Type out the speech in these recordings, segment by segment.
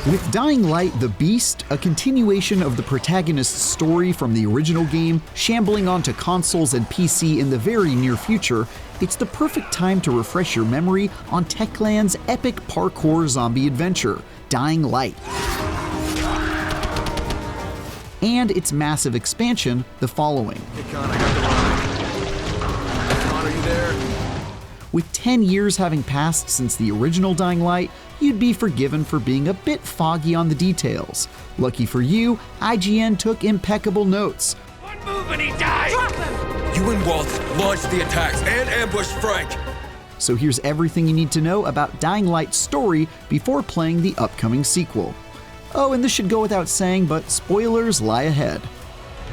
With Dying Light the Beast, a continuation of the protagonist's story from the original game, shambling onto consoles and PC in the very near future, it's the perfect time to refresh your memory on Techland's epic parkour zombie adventure, Dying Light. And its massive expansion, the following. Hey Con, I got the line. Con, are you there? With 10 years having passed since the original Dying Light, you'd be forgiven for being a bit foggy on the details. Lucky for you, IGN took impeccable notes. One move and he died! Drop him! You and Walt launched the attacks and ambushed Frank. So here's everything you need to know about Dying Light's story before playing the upcoming sequel. Oh, and this should go without saying, but spoilers lie ahead.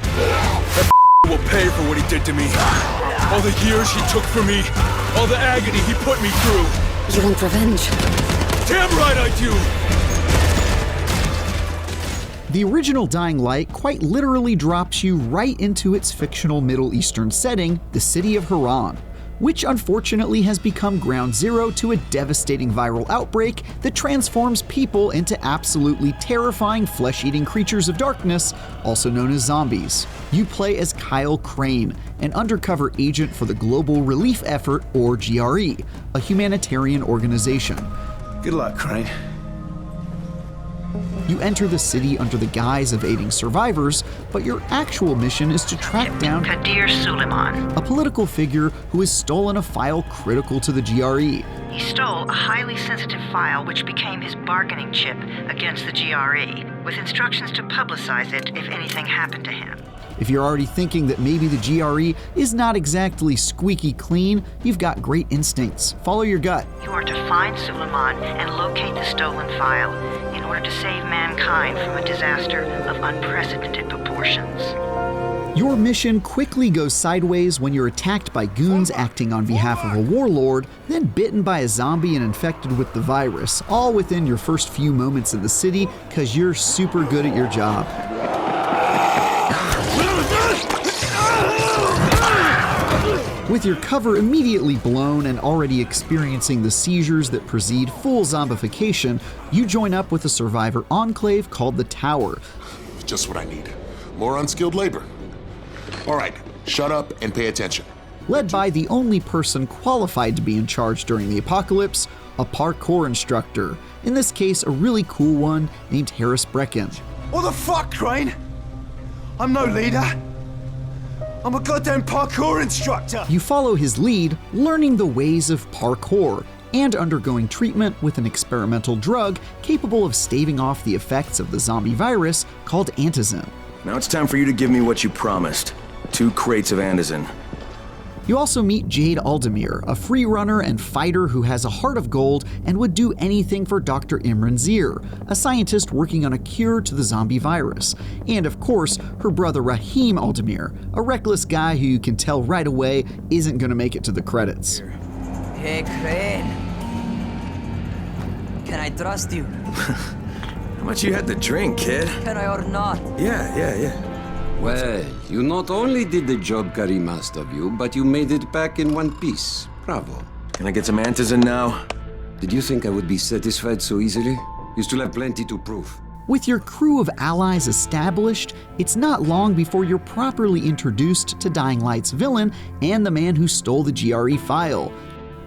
That will pay for what he did to me. All the years he took from me. All the agony he put me through. You want revenge? Damn right I do! The original Dying Light quite literally drops you right into its fictional Middle Eastern setting, the city of Haran, which unfortunately has become ground zero to a devastating viral outbreak that transforms people into absolutely terrifying flesh-eating creatures of darkness, also known as zombies. You play as Kyle Crane, an undercover agent for the Global Relief Effort, or GRE, a humanitarian organization. Good luck, Crane. You enter the city under the guise of aiding survivors, but your actual mission is to track down Kadir Suleiman. a political figure who has stolen a file critical to the GRE. He stole a highly sensitive file which became his bargaining chip against the GRE, with instructions to publicize it if anything happened to him. If you're already thinking that maybe the GRE is not exactly squeaky clean, you've got great instincts. Follow your gut. You are to find Suleiman and locate the stolen file in order to save mankind from a disaster of unprecedented proportions. Your mission quickly goes sideways when you're attacked by goons acting on behalf of a warlord, then bitten by a zombie and infected with the virus, all within your first few moments in the city because you're super good at your job. With your cover immediately blown and already experiencing the seizures that precede full zombification, you join up with a survivor enclave called the Tower. Just what I need. More unskilled labor. All right, shut up and pay attention. Led by the only person qualified to be in charge during the apocalypse, a parkour instructor. In this case, a really cool one named Harris Brecken. What the fuck, Crane? I'm no leader. I'm a goddamn parkour instructor! You follow his lead, learning the ways of parkour, and undergoing treatment with an experimental drug capable of staving off the effects of the zombie virus called antizin. Now it's time for you to give me what you promised. 2 crates of antizin. You also meet Jade Aldemir, a free runner and fighter who has a heart of gold and would do anything for Dr. Imran Zir, a scientist working on a cure to the zombie virus. And of course, her brother Rahim Aldemir, a reckless guy who you can tell right away isn't going to make it to the credits. Hey, Crane. Can I trust you? How much you had to drink, kid? Can I or not? Yeah. Well, you not only did the job Karim asked of you, but you made it back in one piece. Bravo. Can I get some antizin now? Did you think I would be satisfied so easily? You still have plenty to prove. With your crew of allies established, it's not long before you're properly introduced to Dying Light's villain and the man who stole the GRE file.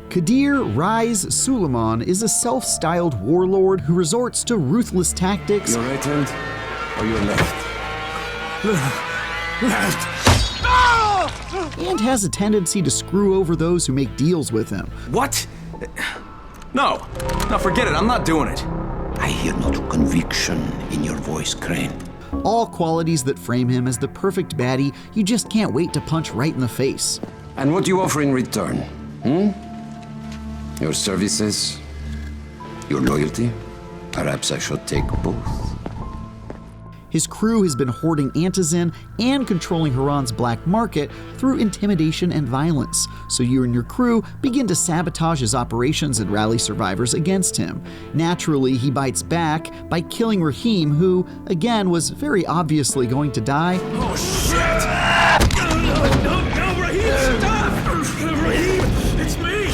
Kadir Rais Suleiman is a self-styled warlord who resorts to ruthless tactics. Your right hand or your left? And has a tendency to screw over those who make deals with him. What? No, forget it, I'm not doing it. I hear no conviction in your voice, Crane. All qualities that frame him as the perfect baddie you just can't wait to punch right in the face. And what do you offer in return? Your services? Your loyalty? Perhaps I should take both. His crew has been hoarding antizin and controlling Haran's black market through intimidation and violence, so you and your crew begin to sabotage his operations and rally survivors against him. Naturally, he bites back by killing Rahim, who, again, was very obviously going to die. Oh, shit! No, Rahim, stop! Rahim, it's me!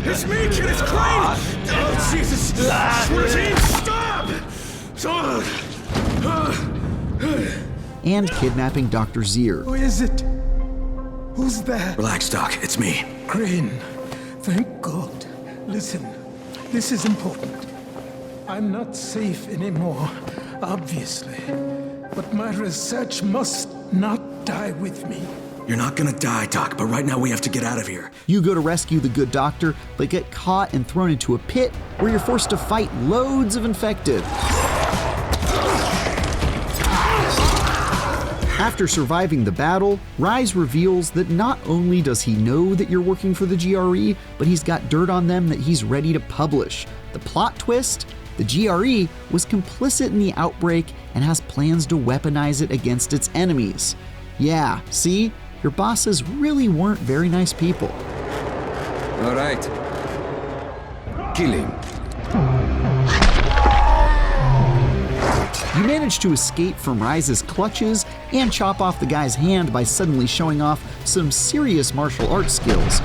It's me, kid, it's Crane! Oh, Jesus! Rahim, stop! and kidnapping Dr. Zier. Who is it? Who's there? Relax, Doc. It's me. Crane. Thank God. Listen, this is important. I'm not safe anymore, obviously. But my research must not die with me. You're not gonna die, Doc, but right now we have to get out of here. You go to rescue the good doctor, but get caught and thrown into a pit where you're forced to fight loads of infected. After surviving the battle, Rais reveals that not only does he know that you're working for the GRE, but he's got dirt on them that he's ready to publish. The plot twist? The GRE was complicit in the outbreak and has plans to weaponize it against its enemies. Yeah, see? Your bosses really weren't very nice people. All right. Kill him. You manage to escape from Rais's clutches and chop off the guy's hand by suddenly showing off some serious martial arts skills.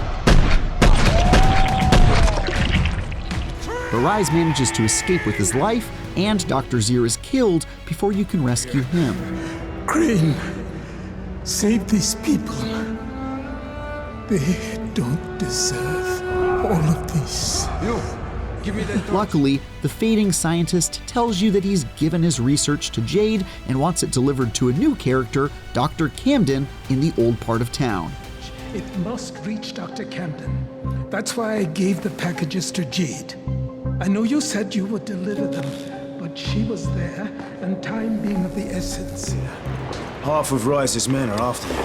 But Rais manages to escape with his life, and Dr. Zier is killed before you can rescue him. Crane, save these people. They don't deserve all of this. Luckily, the fading scientist tells you that he's given his research to Jade and wants it delivered to a new character, Dr. Camden, in the old part of town. It must reach Dr. Camden. That's why I gave the packages to Jade. I know you said you would deliver them, but she was there, and time being of the essence. Half of Rais's men are after you.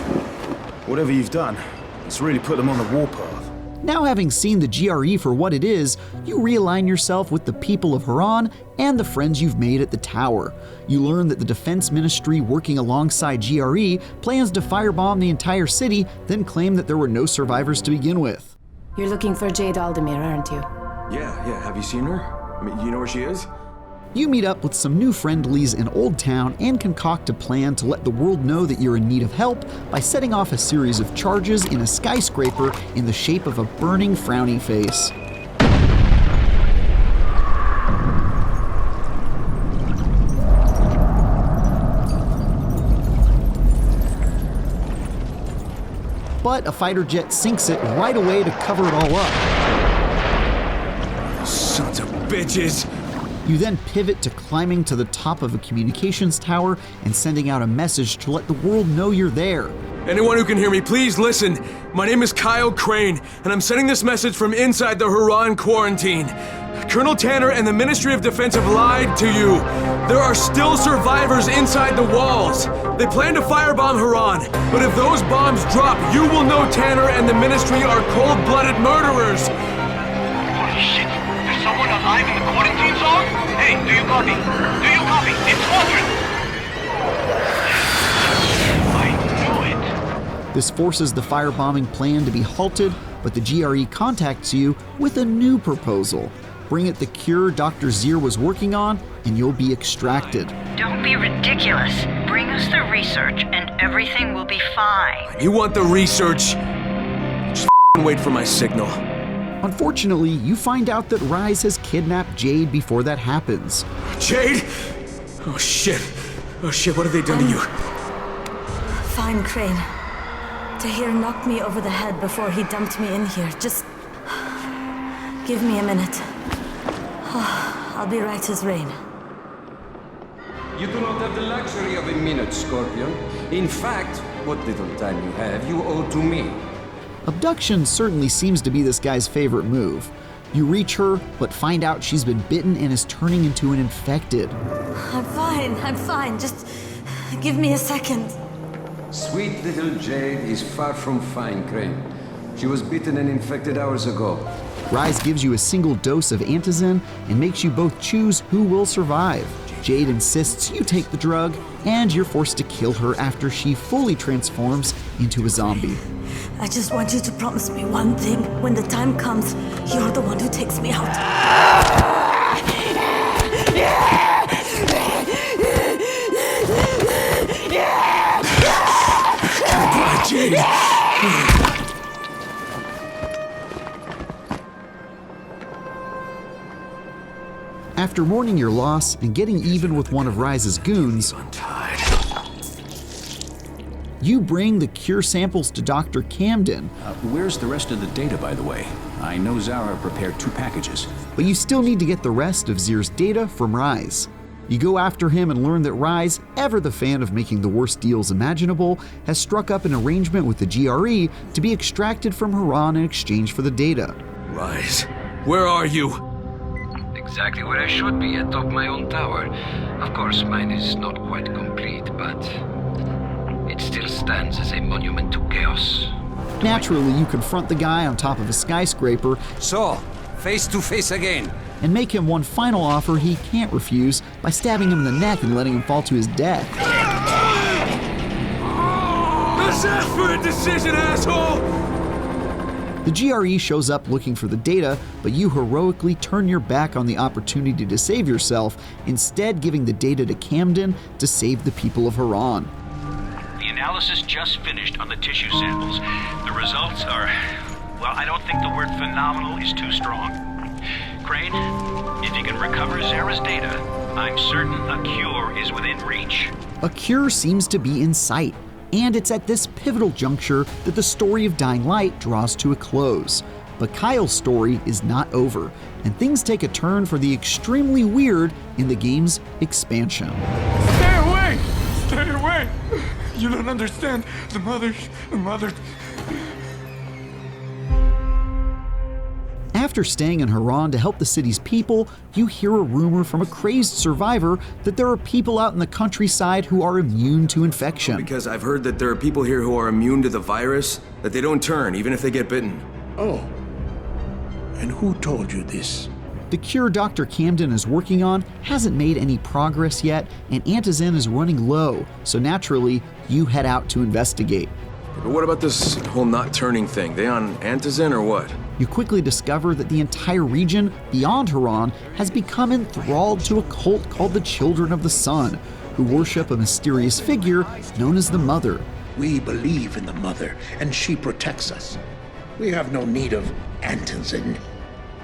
Whatever you've done, it's really put them on the warpath. Now having seen the GRE for what it is, you realign yourself with the people of Haran and the friends you've made at the tower. You learn that the Defense Ministry working alongside GRE plans to firebomb the entire city, then claim that there were no survivors to begin with. You're looking for Jade Aldemir, aren't you? Yeah. Have you seen her? I mean, you know where she is? You meet up with some new friendlies in Old Town and concoct a plan to let the world know that you're in need of help by setting off a series of charges in a skyscraper in the shape of a burning frowny face. But a fighter jet sinks it right away to cover it all up. Sons of bitches! You then pivot to climbing to the top of a communications tower and sending out a message to let the world know you're there. Anyone who can hear me, please listen. My name is Kyle Crane, and I'm sending this message from inside the Haran quarantine. Colonel Tanner and the Ministry of Defense have lied to you. There are still survivors inside the walls. They plan to firebomb Haran, but if those bombs drop, you will know Tanner and the Ministry are cold-blooded murderers. Holy shit! There's someone alive in the quarantine zone? Hey, do you copy? Do you copy? It's Squadron! I knew it. This forces the firebombing plan to be halted, but the GRE contacts you with a new proposal. Bring it the cure Dr. Zier was working on, and you'll be extracted. Don't be ridiculous. Bring us the research, and everything will be fine. You want the research? Just wait for my signal. Unfortunately, you find out that Rais has kidnapped Jade before that happens. Jade? Oh shit, what have they done to you? Fine, Crane. Tahir knocked me over the head before he dumped me in here. Just give me a minute. I'll be right as rain. You do not have the luxury of a minute, Scorpion. In fact, what little time you have, you owe to me. Abduction certainly seems to be this guy's favorite move. You reach her, but find out she's been bitten and is turning into an infected. I'm fine. Just give me a second. Sweet little Jade is far from fine, Crane. She was bitten and infected hours ago. Rais gives you a single dose of antizin and makes you both choose who will survive. Jade insists you take the drug, and you're forced to kill her after she fully transforms into a zombie. I just want you to promise me one thing. When the time comes, you're the one who takes me out. Jade! After mourning your loss and getting even with one of Rais's goons, you bring the cure samples to Dr. Camden. Where's the rest of the data, by the way? I know Zara prepared 2 packages. But you still need to get the rest of Zir's data from Rais. You go after him and learn that Rais, ever the fan of making the worst deals imaginable, has struck up an arrangement with the GRE to be extracted from Haran in exchange for the data. Rais, where are you? Exactly where I should be, atop my own tower. Of course, mine is not quite complete, but it still stands as a monument to chaos. Naturally, you confront the guy on top of a skyscraper. So, face to face again. And make him one final offer he can't refuse by stabbing him in the neck and letting him fall to his death. Let's ask for a decision, asshole! The GRE shows up looking for the data, but you heroically turn your back on the opportunity to save yourself, instead giving the data to Camden to save the people of Haran. The analysis just finished on the tissue samples. The results are, well, I don't think the word phenomenal is too strong. Crane, if you can recover Zara's data, I'm certain a cure is within reach. A cure seems to be in sight, and it's at this pivotal juncture that the story of Dying Light draws to a close. But Kyle's story is not over, and things take a turn for the extremely weird in the game's expansion. Stay away! Stay away! You don't understand. The mother... After staying in Haran to help the city's people, you hear a rumor from a crazed survivor that there are people out in the countryside who are immune to infection. Because I've heard that there are people here who are immune to the virus, that they don't turn even if they get bitten. Oh. And who told you this? The cure Dr. Camden is working on hasn't made any progress yet, and Antizin is running low, so naturally, you head out to investigate. But what about this whole not turning thing? They on Antizin or what? You quickly discover that the entire region beyond Haran has become enthralled to a cult called the Children of the Sun, who worship a mysterious figure known as the Mother. We believe in the Mother, and she protects us. We have no need of Antizin,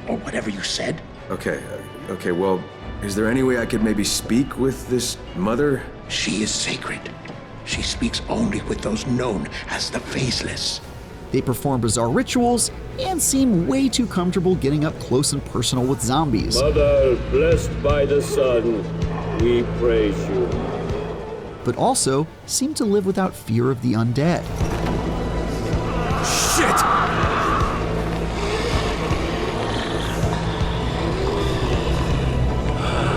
or whatever you said. Okay, well, is there any way I could maybe speak with this Mother? She is sacred. She speaks only with those known as the Faceless. They perform bizarre rituals and seem way too comfortable getting up close and personal with zombies. Mother, blessed by the sun, we praise you. But also seem to live without fear of the undead. Shit!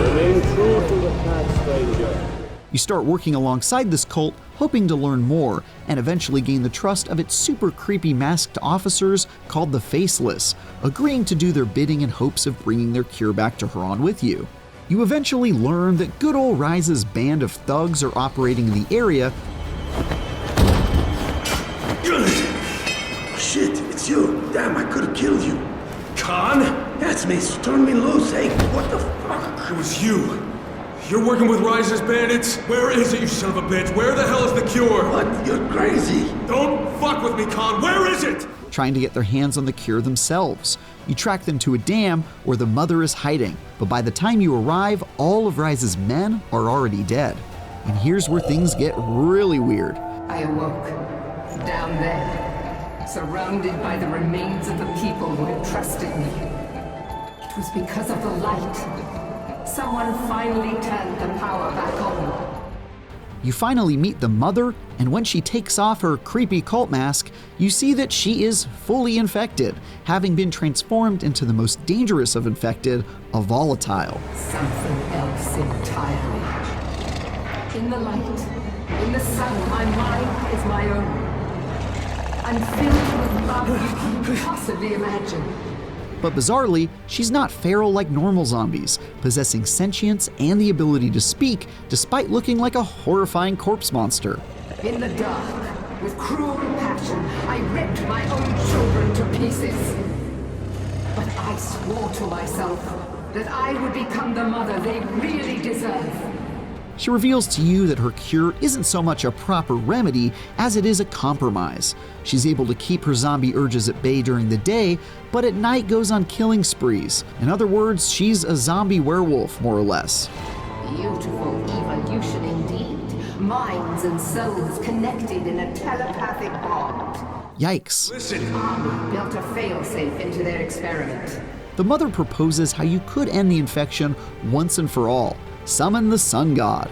Remain true to the path, stranger. You start working alongside this cult, hoping to learn more, and eventually gain the trust of its super creepy masked officers called the Faceless, agreeing to do their bidding in hopes of bringing their cure back to Haran with you. You eventually learn that good old Rais's band of thugs are operating in the area. Shit, it's you. Damn, I could have killed you. Khan? That's me, so turn me loose, hey? What the fuck? It was you. You're working with Rais's bandits? Where is it, you son of a bitch? Where the hell is the cure? What? You're crazy. Don't fuck with me, Khan. Where is it? Trying to get their hands on the cure themselves. You track them to a dam where the Mother is hiding, but by the time you arrive, all of Rais's men are already dead. And here's where things get really weird. I awoke, down there, surrounded by the remains of the people who had trusted me. It was because of the light. Someone finally turned the power back on. You finally meet the Mother, and when she takes off her creepy cult mask, you see that she is fully infected, having been transformed into the most dangerous of infected, a volatile. Something else entirely. In the light, in the sun, my mind is my own. I'm filled with love you can't possibly imagine. But bizarrely, she's not feral like normal zombies, possessing sentience and the ability to speak, despite looking like a horrifying corpse monster. In the dark, with cruel passion, I ripped my own children to pieces. But I swore to myself that I would become the mother they really deserve. She reveals to you that her cure isn't so much a proper remedy as it is a compromise. She's able to keep her zombie urges at bay during the day, but at night goes on killing sprees. In other words, she's a zombie werewolf, more or less. Beautiful evolution indeed. Minds and souls connected in a telepathic bond. Yikes. Listen. Army built a failsafe into their experiment. The mother proposes how you could end the infection once and for all. Summon the sun god.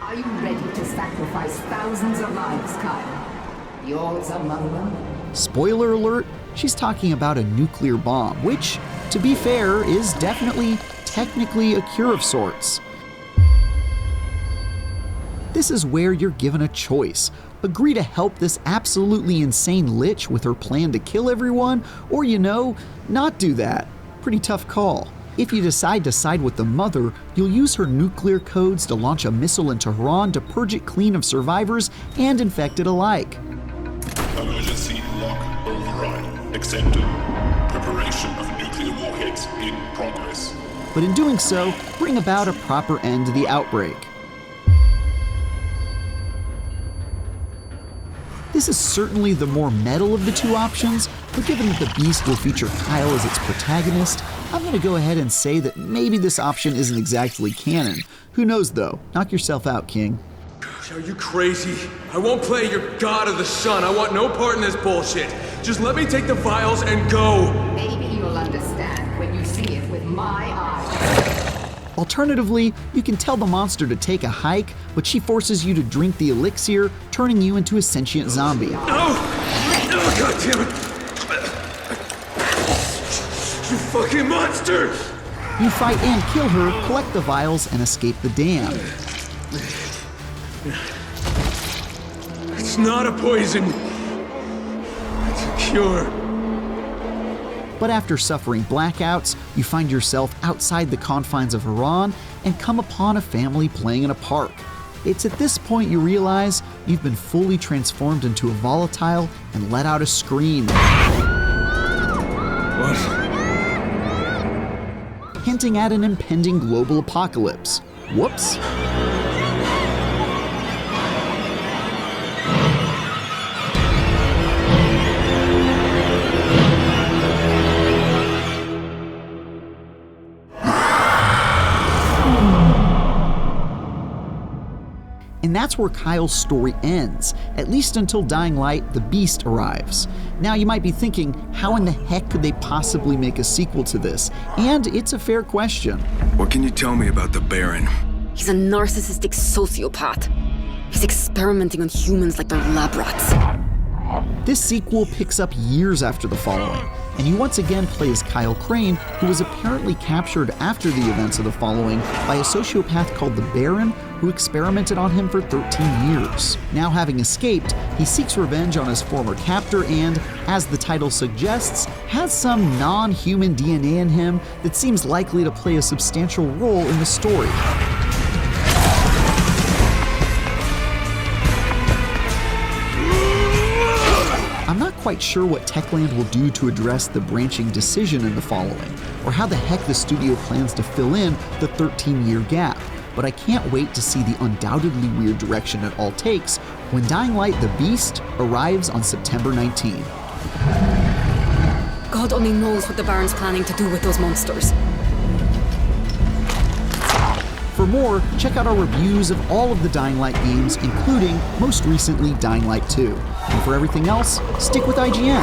Are you ready to sacrifice thousands of lives, Kyle? Yours among them? Spoiler alert, she's talking about a nuclear bomb, which, to be fair, is definitely, technically a cure of sorts. This is where you're given a choice. Agree to help this absolutely insane lich with her plan to kill everyone, or not do that. Pretty tough call. If you decide to side with the mother, you'll use her nuclear codes to launch a missile into Haran to purge it clean of survivors and infected alike. Emergency lock override accepted. Preparation of nuclear warheads in progress. But in doing so, bring about a proper end to the outbreak. This is certainly the more metal of the two options, but given that the Beast will feature Kyle as its protagonist, I'm going to go ahead and say that maybe this option isn't exactly canon. Who knows though? Knock yourself out, King. Are you crazy? I won't play your god of the sun. I want no part in this bullshit. Just let me take the vials and go. Maybe you'll understand when you see it with my eyes. Alternatively, you can tell the monster to take a hike, but she forces you to drink the elixir, turning you into a sentient zombie. No! Oh, god damn it! You fucking monster! You fight and kill her, collect the vials, and escape the dam. It's not a poison. It's a cure. But after suffering blackouts, you find yourself outside the confines of Haran and come upon a family playing in a park. It's at this point you realize you've been fully transformed into a volatile and let out a scream. What? Hinting at an impending global apocalypse. Whoops. And that's where Kyle's story ends, at least until Dying Light: The Beast arrives. Now you might be thinking, how in the heck could they possibly make a sequel to this? And it's a fair question. What can you tell me about the Baron? He's a narcissistic sociopath. He's experimenting on humans like they're lab rats. This sequel picks up years after the following, and you once again play as Kyle Crane, who was apparently captured after the events of the following by a sociopath called the Baron, who experimented on him for 13 years. Now having escaped, he seeks revenge on his former captor and, as the title suggests, has some non-human DNA in him that seems likely to play a substantial role in the story. I'm not quite sure what Techland will do to address the branching decision in the following, or how the heck the studio plans to fill in the 13-year gap, but I can't wait to see the undoubtedly weird direction it all takes when Dying Light: The Beast arrives on September 19. God only knows what the Baron's planning to do with those monsters. For more, check out our reviews of all of the Dying Light games, including, most recently, Dying Light 2. And for everything else, stick with IGN.